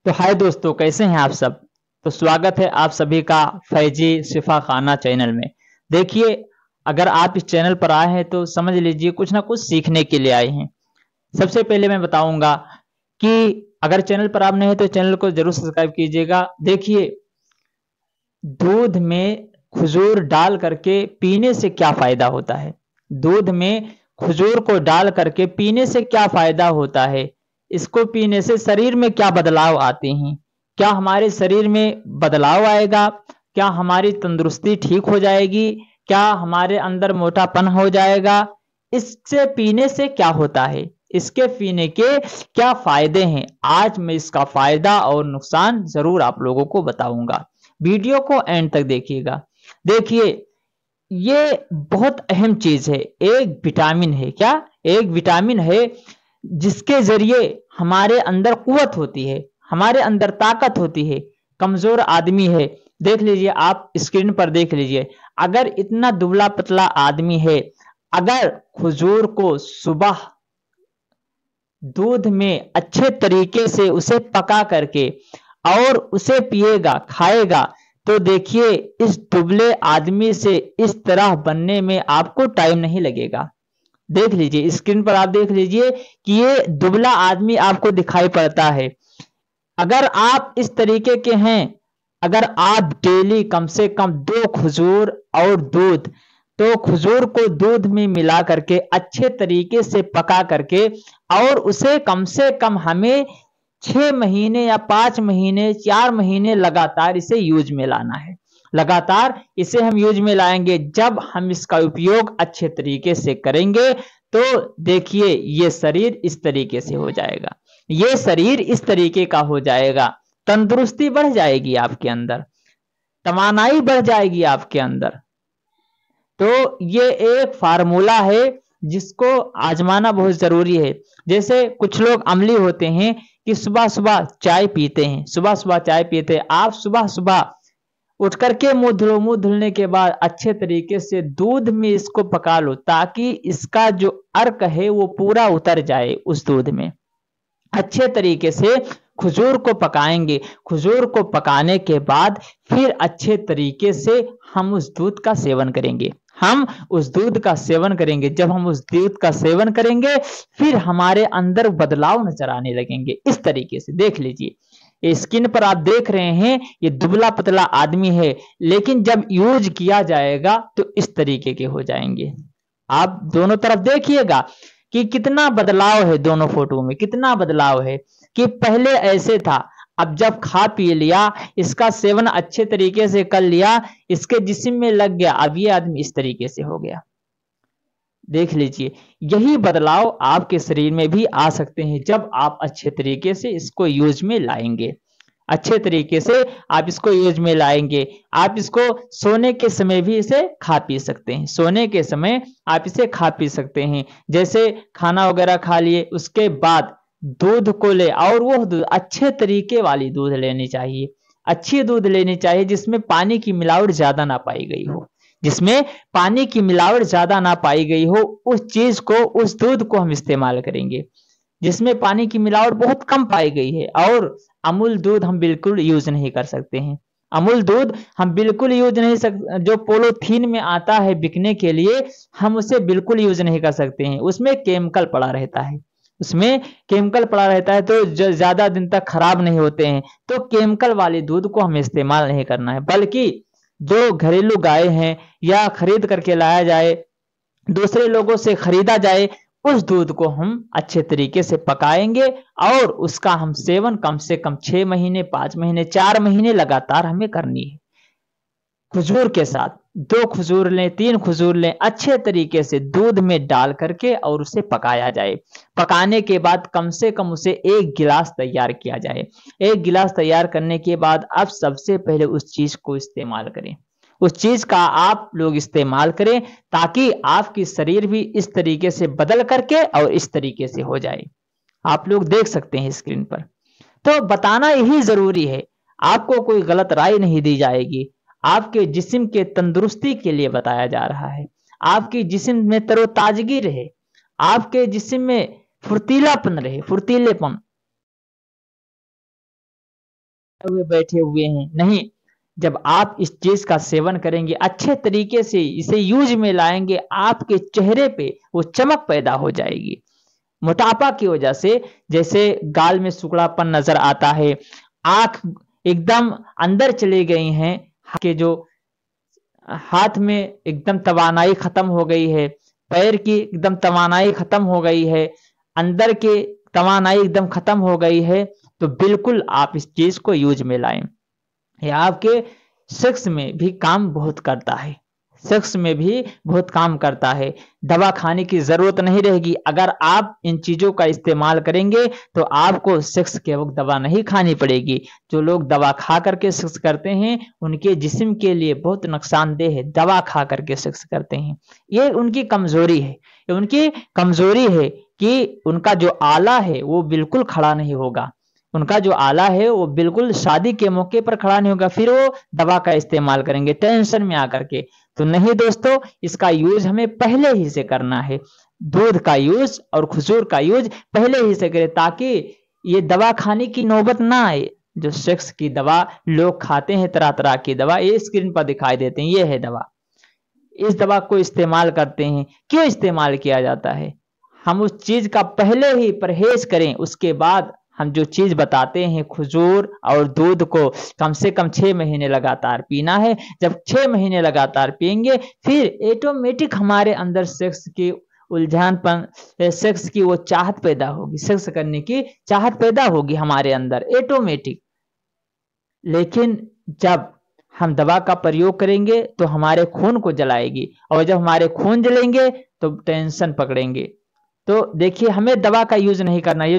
तो हाय दोस्तों, कैसे हैं आप सब। तो स्वागत है आप सभी का फैजी शिफा खाना चैनल में। देखिए, अगर आप इस चैनल पर आए हैं तो समझ लीजिए कुछ ना कुछ सीखने के लिए आए हैं। सबसे पहले मैं बताऊंगा कि अगर चैनल पर आप नए हैं तो चैनल को जरूर सब्सक्राइब कीजिएगा। देखिए, दूध में खजूर डाल करके पीने से क्या फायदा होता है। दूध में खजूर को डाल करके पीने से क्या फायदा होता है। इसको पीने से शरीर में क्या बदलाव आते हैं। क्या हमारे शरीर में बदलाव आएगा। क्या हमारी तंदुरुस्ती ठीक हो जाएगी। क्या हमारे अंदर मोटापन हो जाएगा। इससे पीने से क्या होता है, इसके पीने के क्या फायदे हैं। आज मैं इसका फायदा और नुकसान जरूर आप लोगों को बताऊंगा। वीडियो को एंड तक देखिएगा। देखिए, ये बहुत अहम चीज है। एक विटामिन है। क्या? एक विटामिन है जिसके जरिए हमारे अंदर कुव्वत होती है, हमारे अंदर ताकत होती है। कमजोर आदमी है, देख लीजिए, आप स्क्रीन पर देख लीजिए। अगर इतना दुबला पतला आदमी है, अगर खजूर को सुबह दूध में अच्छे तरीके से उसे पका करके और उसे पिएगा, खाएगा, तो देखिए इस दुबले आदमी से इस तरह बनने में आपको टाइम नहीं लगेगा। देख लीजिए, स्क्रीन पर आप देख लीजिए कि ये दुबला आदमी आपको दिखाई पड़ता है। अगर आप इस तरीके के हैं, अगर आप डेली कम से कम 2 खजूर और दूध, तो खजूर को दूध में मिला करके अच्छे तरीके से पका करके और उसे कम से कम हमें 6 महीने या 5 महीने 4 महीने लगातार इसे यूज में लाना है। लगातार इसे हम यूज में लाएंगे। जब हम इसका उपयोग अच्छे तरीके से करेंगे तो देखिए ये शरीर इस तरीके से हो जाएगा। ये शरीर इस तरीके का हो जाएगा। तंदुरुस्ती बढ़ जाएगी आपके अंदर, तवानाई बढ़ जाएगी आपके अंदर। तो ये एक फार्मूला है जिसको आजमाना बहुत जरूरी है। जैसे कुछ लोग अमली होते हैं कि सुबह सुबह चाय पीते हैं, सुबह सुबह चाय पीते हैं। आप सुबह सुबह उठ करके मुंह धुलो, मुंह धुलने के बाद अच्छे तरीके से दूध में इसको पका लो ताकि इसका जो अर्क है वो पूरा उतर जाए उस दूध में। अच्छे तरीके से खजूर को पकाएंगे। खजूर को पकाने के बाद फिर अच्छे तरीके से हम उस दूध का सेवन करेंगे। हम उस दूध का सेवन करेंगे। जब हम उस दूध का सेवन करेंगे फिर हमारे अंदर बदलाव नजर आने लगेंगे। इस तरीके से देख लीजिए, ये स्किन पर आप देख रहे हैं, ये दुबला पतला आदमी है, लेकिन जब यूज किया जाएगा तो इस तरीके के हो जाएंगे। आप दोनों तरफ देखिएगा कि कितना बदलाव है। दोनों फोटो में कितना बदलाव है कि पहले ऐसे था, अब जब खा पी लिया, इसका सेवन अच्छे तरीके से कर लिया, इसके जिस्म में लग गया, अब ये आदमी इस तरीके से हो गया। देख लीजिए, यही बदलाव आपके शरीर में भी आ सकते हैं जब आप अच्छे तरीके से इसको यूज में लाएंगे। अच्छे तरीके से आप इसको यूज में लाएंगे। आप इसको सोने के समय भी इसे खा पी सकते हैं। सोने के समय आप इसे खा पी सकते हैं। जैसे खाना वगैरह खा लिए, उसके बाद दूध को ले, और वो दूध अच्छे तरीके वाली दूध लेनी चाहिए। अच्छी दूध लेनी चाहिए जिसमें पानी की मिलावट ज्यादा ना पाई गई हो। जिसमें पानी की मिलावट ज्यादा ना पाई गई हो, उस चीज को, उस दूध को हम इस्तेमाल करेंगे। जिसमें पानी की मिलावट बहुत कम पाई गई है। और अमूल दूध हम बिल्कुल यूज नहीं कर सकते हैं। अमूल दूध हम बिल्कुल यूज नहीं सकते। जो पोलोथीन में आता है बिकने के लिए, हम उसे बिल्कुल यूज नहीं कर सकते हैं। उसमें केमिकल पड़ा रहता है। उसमें केमिकल पड़ा रहता है तो ज्यादा दिन तक खराब नहीं होते हैं। तो केमिकल वाले दूध को हमें इस्तेमाल नहीं करना है, बल्कि जो घरेलू गाय हैं या खरीद करके लाया जाए, दूसरे लोगों से खरीदा जाए, उस दूध को हम अच्छे तरीके से पकाएंगे और उसका हम सेवन कम से कम 6 महीने 5 महीने 4 महीने लगातार हमें करनी है। खजूर के साथ 2 खजूर लें, 3 खजूर लें, अच्छे तरीके से दूध में डाल करके और उसे पकाया जाए। पकाने के बाद कम से कम उसे 1 गिलास तैयार किया जाए। 1 गिलास तैयार करने के बाद अब सबसे पहले उस चीज को इस्तेमाल करें। उस चीज का आप लोग इस्तेमाल करें ताकि आपकी शरीर भी इस तरीके से बदल करके और इस तरीके से हो जाए। आप लोग देख सकते हैं स्क्रीन पर। तो बताना यही जरूरी है, आपको कोई गलत राय नहीं दी जाएगी। आपके जिस्म के तंदुरुस्ती के लिए बताया जा रहा है। आपकी जिस्म में तरोताजगी रहे, आपके जिस्म में फुर्तीलापन रहे, फुर्तीलेपन। हुए बैठे हुए हैं, नहीं। जब आप इस चीज का सेवन करेंगे, अच्छे तरीके से इसे यूज में लाएंगे, आपके चेहरे पे वो चमक पैदा हो जाएगी। मोटापा की वजह से जैसे गाल में सुखड़ापन नजर आता है, आंख एकदम अंदर चली गई हैं, के जो हाथ में एकदम तवानाई खत्म हो गई है, पैर की एकदम तवानाई खत्म हो गई है, अंदर के तवानाई एकदम खत्म हो गई है, तो बिल्कुल आप इस चीज को यूज में लाएं। ये आपके सेक्स में भी काम बहुत करता है, सेक्स में भी बहुत काम करता है। दवा खाने की जरूरत नहीं रहेगी। अगर आप इन चीजों का इस्तेमाल करेंगे तो आपको सेक्स के वक्त दवा नहीं खानी पड़ेगी। जो लोग दवा खा करके सेक्स करते हैं उनके जिस्म के लिए बहुत नुकसानदेह है, दवा खा करके सेक्स करते हैं। ये उनकी कमजोरी है, ये उनकी कमजोरी है कि उनका जो आला है वो बिल्कुल खड़ा नहीं होगा, उनका जो आला है वो बिल्कुल शादी के मौके पर खड़ा नहीं होगा, फिर वो दवा का इस्तेमाल करेंगे टेंशन में आकर के। तो नहीं दोस्तों, इसका यूज हमें पहले ही से करना है। दूध का यूज और खजूर का यूज पहले ही से करें, ताकि ये दवा खाने की नौबत ना आए। जो सेक्स की दवा लोग खाते हैं, तरह तरह की दवा, ये स्क्रीन पर दिखाई देते हैं, ये है दवा। इस दवा को इस्तेमाल करते हैं, क्यों इस्तेमाल किया जाता है? हम उस चीज का पहले ही परहेज करें, उसके बाद हम जो चीज बताते हैं, खजूर और दूध को कम से कम 6 महीने लगातार पीना है। जब 6 महीने लगातार पिएंगे, फिर ऑटोमेटिक हमारे अंदर सेक्स की उलझानपन, सेक्स की वो चाहत पैदा होगी, सेक्स करने की चाहत पैदा होगी हमारे अंदर ऑटोमेटिक। लेकिन जब हम दवा का प्रयोग करेंगे तो हमारे खून को जलाएगी, और जब हमारे खून जलेंगे तो टेंशन पकड़ेंगे। तो देखिए, हमें दवा का यूज नहीं करना। ये